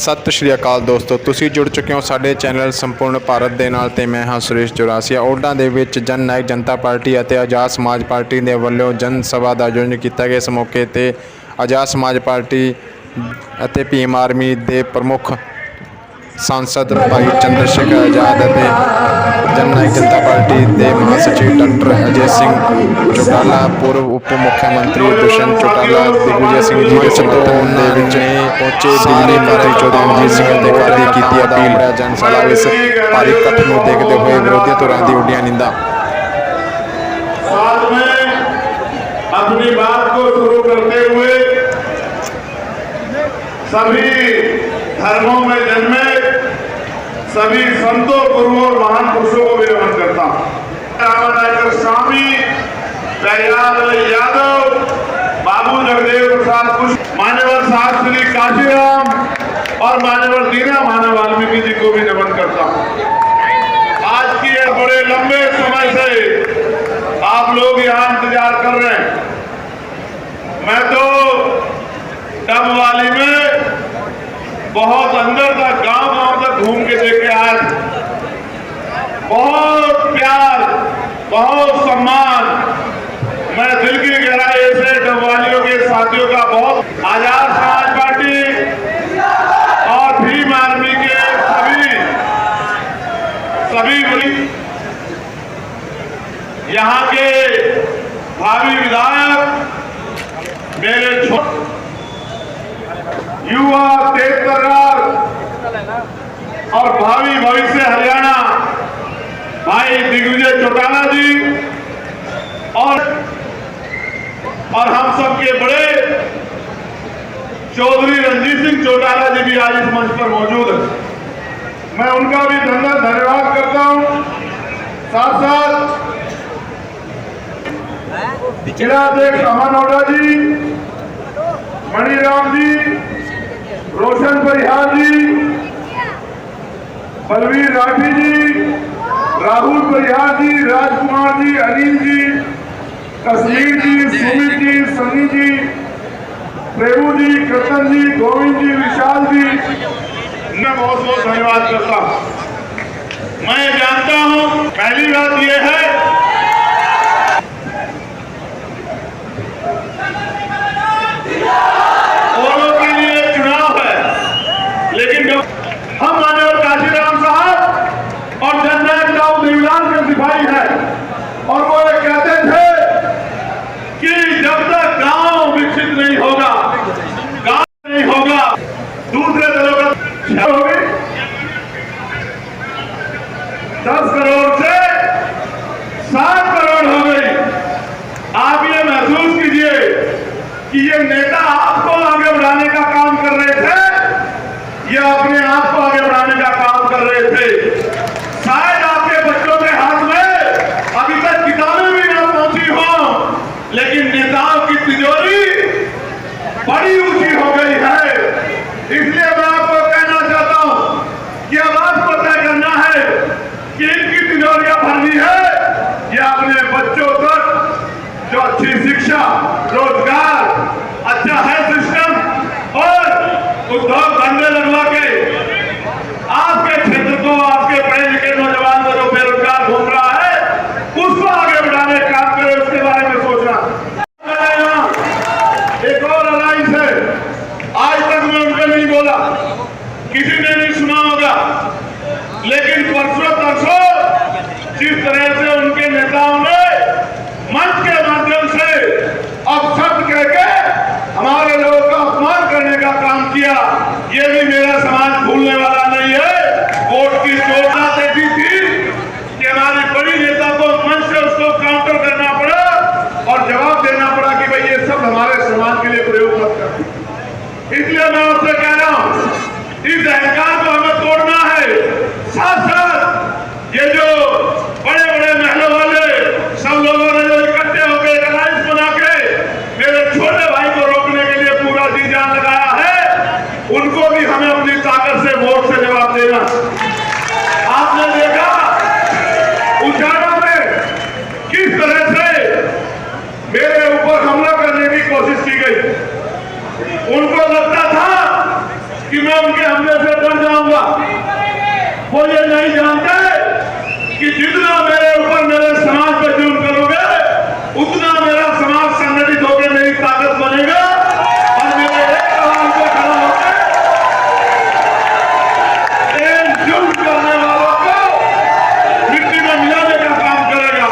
सत श्री अकाल दोस्तों, तुसी जुड़ चुके हो साडे चैनल संपूर्ण भारत दे नाल ते मैं हाँ सुरेश चौरासिया। ओडां दे विच जन नायक जनता पार्टी अते आजाद समाज पार्टी दे वल्लों जन सभा दा आयोजन किया गया। इस मौके ते आजाद समाज पार्टी अते भीम आर्मी दे प्रमुख सांसद भाई चंद्रशेखर आजाद अते जन नायक जनता पार्टी के महासचिव डॉक्टर अजय सिंह चौटाला, पूर्व उप मुख्यमंत्री दुष्यंत चौटाला, दिग्विजय सिंह जी के समर्थन ने पहुंचे बिजली मंत्री चौधरी रणजीत सिंह अधिकारी की अपील। जनसभा इस भारी इकट्ठ को देखते हुए विरोधी धुरां दी उड्डियां निंदा। साथ में अपनी बात को शुरू करते हुए सभी धर्मों में जन्मे सभी संतों, गुरुओं और महान पुरुषों को भी नमन करता हूँ। रामानायकर स्वामी, दयाल यादव, बाबू जगदेव प्रसाद कुश, मान्यवर शास्त्री काशीराम और मान्यवर दीना मानव वाल्मीकि जी को भी नमन करता हूँ। आज की ये बड़े लंबे समय से आप लोग यहाँ इंतजार कर रहे हैं। मैं तो डबवाली में बहुत अंदर तक गांव तक घूम के देखे आया। बहुत प्यार, बहुत सम्मान। मैं दिल की गहराई से डबवालियों के साथियों का बहुत, आजाद समाज पार्टी और भीम आर्मी के सभी यहाँ के भावी विधायक, मेरे युवा तेज तर्रार और भावी भविष्य हरियाणा भाई दिग्विजय चौटाला जी और हम सबके बड़े चौधरी रणजीत सिंह चौटाला जी भी आज इस मंच पर मौजूद है। मैं उनका भी धन्यवाद करता हूं। साथ साथ जिलाध्यक्ष अमन ओडा जी, मणिराम जी, रोशन परिहार जी, बलवीर राठी जी, राहुल परिहार जी, राजकुमार जी, अनिल जी, कश्मीर जी, सुमित जी, सन्नी जी, प्रेमू जी, कृष्ण जी, गोविंद जी, विशाल जी, मैं बहुत बहुत धन्यवाद करता हूं। मैं जानता हूं, पहली बात यह है हम माननीय काशीराम साहब और जननायक दाऊद इमरान के सिपाही हैं और वो ये कहते थे कि जब तक गांव विकसित नहीं होगा, गांव नहीं होगा, दूसरे दलों का होगी। 10 करोड़ से 7 करोड़ हो गई। आप ये महसूस कीजिए कि ये नेता आपको आगे बढ़ाने का काम कर रहे थे, ये अपने आप को आगे बढ़ाने का काम कर रहे थे। शायद आपके बच्चों के हाथ में अभी तक किताबें भी ना पहुंची हो, लेकिन नेताओं की तिजोरी बड़ी ऊंची हो गई है। इसलिए मैं आपको कहना चाहता हूं कि अब आपको तय करना है कि इनकी तिजोरियां भरनी है या अपने बच्चों तक जो अच्छी शिक्षा, रोजगार, अच्छा हेल्थ सिस्टम और उद्योग धंधे लगवा के आपके क्षेत्र को, आपके पढ़े लिखे नौजवान को जो बेरोजगार घूम रहा है उसको आगे बढ़ाने का काम करें, उसके बारे में सोचना। एक और अलायंस है, आज तक मैं उनका नहीं बोला, किसी ने नहीं सुना होगा, लेकिन परसों तरसों जिस तरह से उनके नेताओं ने मंच के माध्यम से अब शब्द कह के हमारे लोगों का अपमान करने का काम किया, ये भी मेरा समाज भूलने वाला नहीं है। वोट की चोट देती थी कि हमारी बड़ी नेता को मंच से उसको काउंटर करना पड़ा और जवाब देना पड़ा कि भाई ये सब हमारे समाज के लिए प्रयोग मत कर। इसलिए मैं आपसे कह रहा हूं, इस अहंकार को हमें तोड़ना है। साथ साथ ये जो बड़े बड़े महलों वाले सब लोगों ने जो इकट्ठे होकर अलायंस बना के मेरे छोटे भाई को रोकने के लिए पूरा जी जान लगाया है, उनको भी हमें अपनी ताकत से वोट से जवाब देना। आपने देखा उजाड़ा में किस तरह से मेरे ऊपर हमला करने की कोशिश की गई। उनको लगता था कि मैं उनके के हमले से डर जाऊंगा। वो ये नहीं जानते कि जितना मेरे ऊपर मेरे समाज पर जुल्म करोगे उतना मेरा समाज संगठित होकर मेरी ताकत बनेगा और मेरे एक आवाज पे खड़ा होकर इन जुल्म करने वालों को मिट्टी में मिलाने का काम करेगा।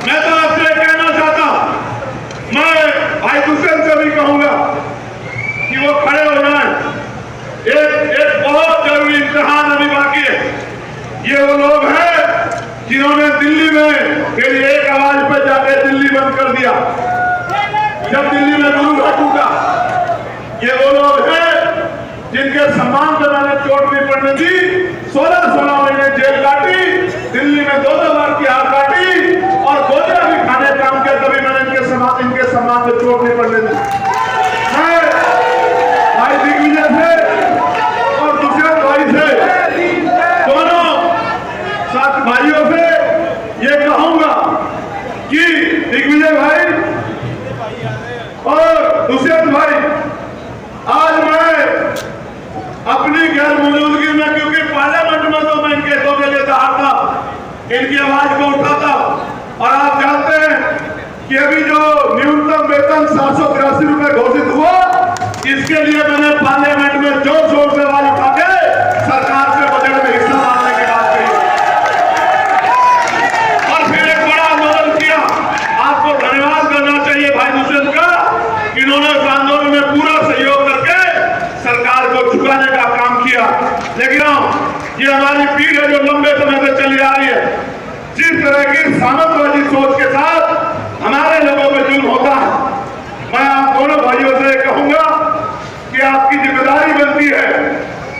मैं तो आपसे कहना चाहता हूं, मैं भाई दुष्यंत से भी कहूंगा कि वो खड़े हो जाए। एक बहुत जरूरी इम्तिहान अभी बाकी है। ये वो लोग हैं जिन्होंने दिल्ली में मेरी एक आवाज पर जाकर दिल्ली बंद कर दिया जब दिल्ली में गुरु टूटा। ये वो लोग हैं जिनके सम्मान पर मैंने चोट नहीं पड़ने दी। 16 महीने जेल काटी, दिल्ली में 2 बार की हार काटी और गोलियां भी खाने काम किया, तभी मैंने इनके सम्मान पर चोट नहीं पड़ने दी। मैं भाई दिग्विजय से और दुष्यंत भाई से, दोनों साथ भाइयों से ये कहूंगा कि दिग्विजय भाई और दुष्यंत भाई, आज मैं अपनी गैर मौजूदगी में, क्योंकि पार्लियामेंट में तो मैं इनके हितों के लिए दहाड़ता, इनकी आवाज को उठाता, और आप जानते हैं कि अभी जो न्यूनतम वेतन 783 रुपए घोषित हुआ, इसके लिए मैंने पार्लियामेंट में जोर शोर से आवाज उठा के सरकार से बजट में हिस्सा मांगने की बात कही और फिर एक बड़ा आंदोलन किया। आपको धन्यवाद करना चाहिए भाई दुष्यंत का, इन्होंने इस आंदोलन में पूरा सहयोग करके सरकार को झुकाने का काम किया। लेकिन ये हमारी पीढ़ी है जो लंबे समय से चली आ रही है। जिस तरह की सामंतवादी सोच के साथ हमारे लोगों में जुल्म होता है, मैं आप दोनों भाइयों से कहूंगा कि आपकी जिम्मेदारी बनती है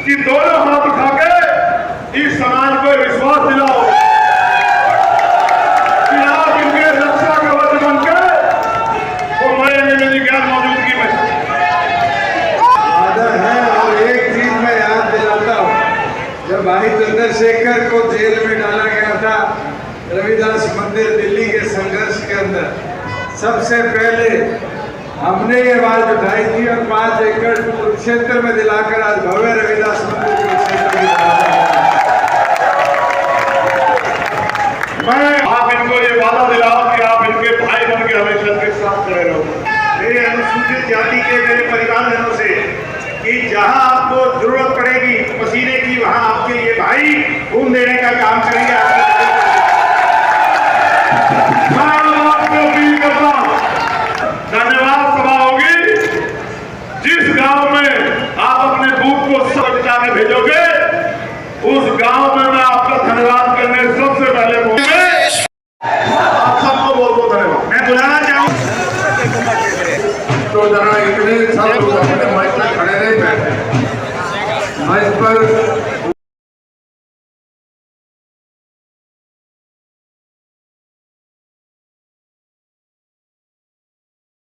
कि दोनों हाथ उठा के इस समाज को विश्वास दिलाओ कि आप इनके रक्षा कवच बनकर वो मरेंगे मेरी गैर मौजूदगी में। आदर है। और एक चीज मैं याद दिलाता हूँ, जब भाई चंद्रशेखर को जेल में डाला गया था रविदास मंदिर दिल्ली के संघर्ष के अंदर, सबसे पहले हमने ये आवाज उठाई थी और 5 एकड़ क्षेत्र में दिलाकर आज भव्य रविदास मंदिर के क्षेत्र में मैं आप इनको ये वादा दिलाओ कि आप इनके भाई बन के हमेशा इनके साथ खड़े रहो। मेरे अनुसूचित जाति के मेरे परिवारजनों से कि जहां आपको जरूरत पड़ेगी पसीने की, वहां आपके ये भाई खून देने का काम करेंगे। मैं आपको अपील करता हूं, धन्यवाद सभा होगी, जिस गांव में आप अपने बूथ को स्वच्छता में भेजोगे उस गांव में मैं आपका धन्यवाद करने सबसे पहले बोलूंगा। आप सबको बहुत बहुत धन्यवाद। मैं बुलाना चाहूँ तो जरा इतने सब लोग अपने मंच में खड़े नहीं बैठे, मंच पर